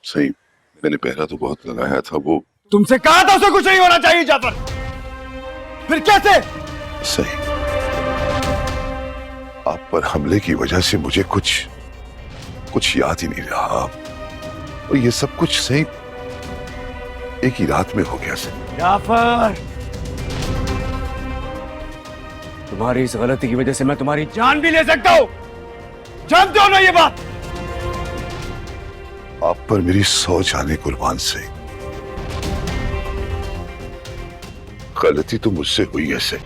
सही, मैंने पहरा तो बहुत लगाया था। वो तुमसे कहा था उसे कुछ नहीं होना चाहिए जाफर, फिर कैसे? सही, आप पर हमले की वजह से मुझे कुछ याद ही नहीं रहा। और ये सब कुछ सही एक ही रात में हो गया सही। जाफर, तुम्हारी इस गलती की वजह से मैं तुम्हारी जान भी ले सकता हूं, जानते हो ना ये बात? आप पर मेरी 100 जाने कुर्बान सही। गलती तो मुझसे हुई है सही,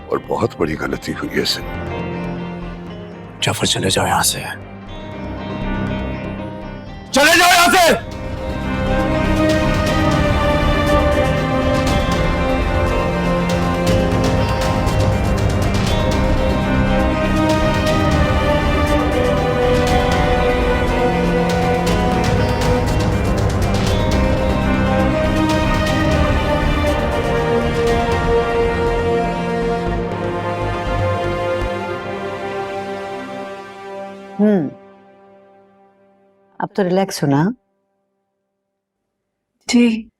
और बहुत बड़ी गलती हुई है सही। जाफर चले जाओ यहां से, चले जाओ यहां से। अब तो रिलैक्स हो ना? जी,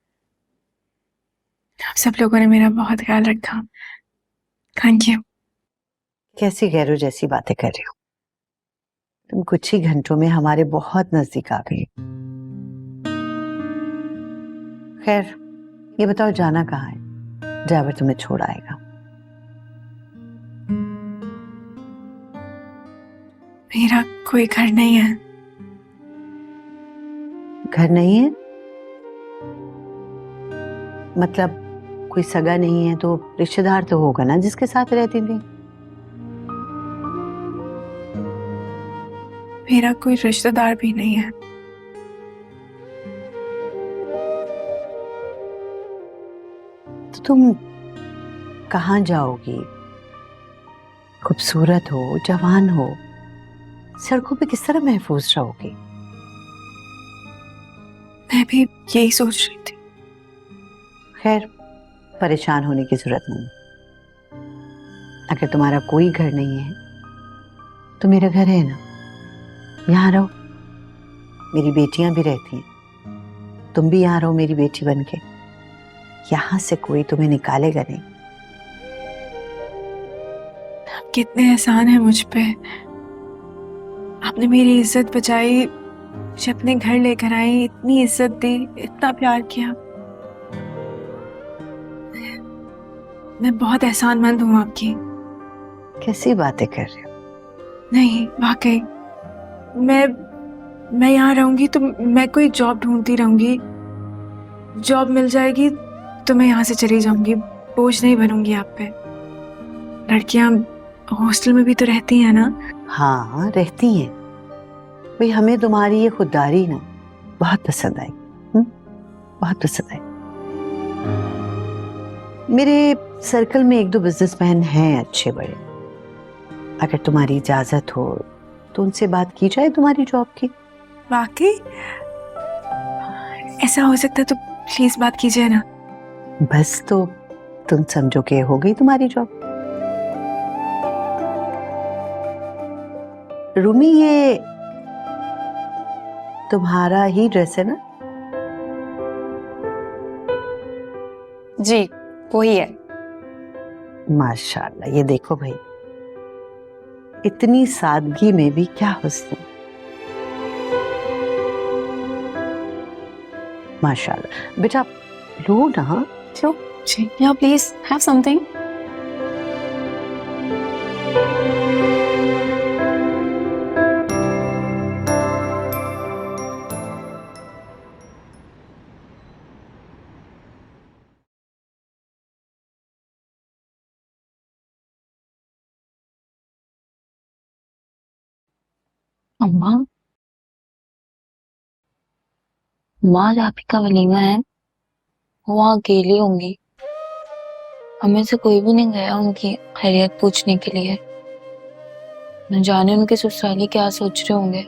आप सब लोगों ने मेरा बहुत ख्याल रखा, थैंक यू। कैसी गैरों जैसी बातें कर रही हो? तुम कुछ ही घंटों में हमारे बहुत नजदीक आ गई। खैर, ये बताओ जाना कहाँ है? ड्राइवर तुम्हें छोड़ आएगा। मेरा कोई घर नहीं है। घर नहीं है? मतलब कोई सगा नहीं है तो रिश्तेदार तो होगा ना जिसके साथ रहती थी? मेरा कोई रिश्तेदार भी नहीं है। तो तुम कहाँ जाओगी? खूबसूरत हो, जवान हो, सड़कों पे किस तरह महफूज रहोगी? मैं भी यही सोच रही थी। खैर, परेशान होने की जरूरत नहीं। अगर तुम्हारा कोई घर नहीं है तो मेरा घर है ना, यहाँ रहो। मेरी बेटियां भी रहती हैं, तुम भी यहाँ रहो मेरी बेटी बन के। यहाँ से कोई तुम्हें निकालेगा नहीं। आप कितने एहसान है मुझ पे। आपने मेरी इज्जत बचाई, मुझे अपने घर लेकर आई, इतनी इज्जत दी, इतना प्यार किया। मैं बहुत एहसानमंद हूँ आपकी। कैसी बातें कर रहे हो? नहीं, वाकई मैं यहाँ रहूंगी तो मैं कोई जॉब ढूंढती रहूंगी। जॉब मिल जाएगी तो मैं यहाँ से चली जाऊंगी, बोझ नहीं बनूंगी आप पे। लड़कियां हॉस्टल में भी तो रहती हैं ना। हाँ, रहती हैं। भाई, हमें तुम्हारी ये खुददारी ना बहुत पसंद आई। बहुत पसंद आई। मेरे सर्कल में एक दो बिजनेसमैन हैं अच्छे बड़े। अगर तुम्हारी इजाजत हो तो उनसे बात की जाए तुम्हारी जॉब की। वाकई ऐसा हो सकता है तो प्लीज बात कीजिए ना। बस, तो तुम समझो कि हो गई तुम्हारी जॉब। रूमी, ये तुम्हारा ही ड्रेस है ना? जी, वही है। माशाल्लाह, ये देखो भाई, इतनी सादगी में भी क्या हुस्न। माशाल्लाह। बेटा लो ना। चलो जी, या प्लीज हैव समथिंग। अम्मा, माँ जाफी का वलीमा है, वो वहाँ अकेली होंगी। हमें से कोई भी नहीं गया उनकी खैरियत पूछने के लिए। न जाने उनके ससुराली क्या सोच रहे होंगे।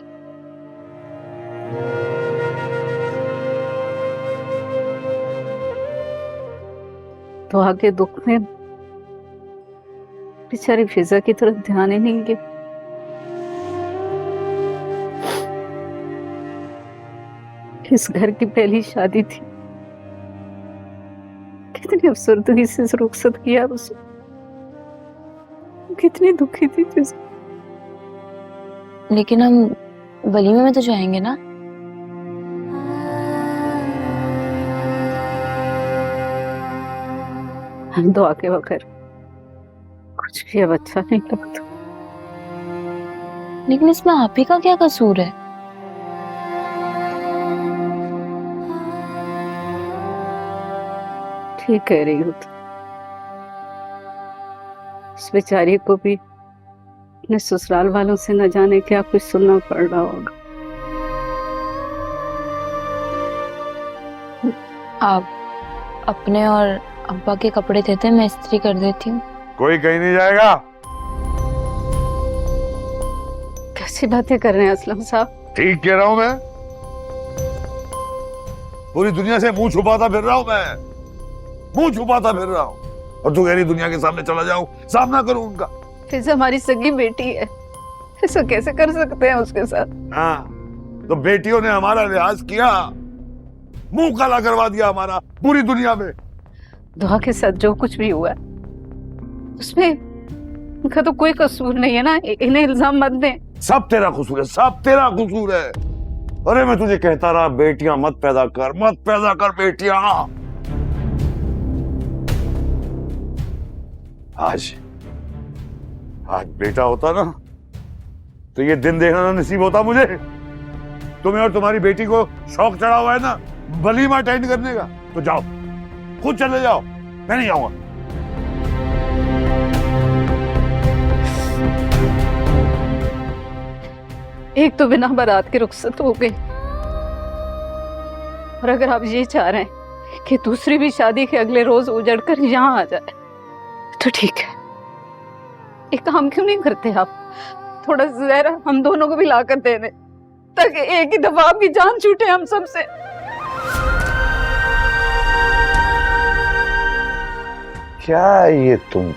तो आगे दुख में बेचारी फिजा की तरफ ध्यान ही नहीं गया। इस घर की पहली शादी थी। कितनी अफसरदगी से रुखसत किया उसे, कितनी दुखी थी जिस लेकिन हम वलीमे में तो जाएंगे ना। हम दुआ के बगैर कुछ भी अब अच्छा नहीं लगता। लेकिन इसमें आप ही का क्या कसूर है? ठीक कह रही हो तुम। इस बेचारी को भी अपने ससुराल वालों से न जाने क्या कुछ सुनना पड़ रहा होगा। आप अपने और अब्बा के कपड़े देते, मैं इस्त्री कर देती हूँ। कोई कहीं नहीं जाएगा। कैसी बातें कर रहे हैं असलम साहब? ठीक कह रहा हूं मैं। पूरी दुनिया से मुंह छुपाता फिर रहा हूं मैं, मुंह छुपाता फिर रहा हूं, और तू कह रही दुनिया के सामने चला जाऊं, सामना करूं उनका। फिर हमारी सगी बेटी है, ऐसा कैसे कर सकते हैं उसके साथ? हाँ, तो बेटियों ने हमारा लिहाज किया, मुंह काला करवा दिया हमारा पूरी दुनिया में। दुआ के साथ जो कुछ भी हुआ उसमें इनका तो कोई कसूर नहीं है ना, इन्हें इल्जाम मत दें। सब तेरा कसूर है, सब तेरा कसूर है। अरे मैं तुझे कहता रहा बेटियां मत पैदा कर, मत पैदा कर बेटियां। आज बेटा होता ना तो ये दिन देखना ना नसीब होता मुझे। तुम्हें और तुम्हारी बेटी को शौक चढ़ा हुआ है ना वलीमा अटेंड करने का, तो जाओ, खुद चले जाओ, मैं नहीं आऊंगा। एक तो बिना बारात के रुखसत हो गई, और अगर आप ये चाह रहे हैं कि दूसरी भी शादी के अगले रोज उजड़ कर यहाँ आ जाए तो ठीक है। एक काम क्यों नहीं करते आप, थोड़ा जहर हम दोनों को भी ला कर दे दें ताकि एक ही दफा आपकी जान छूटे हम सबसे। क्या ये तुम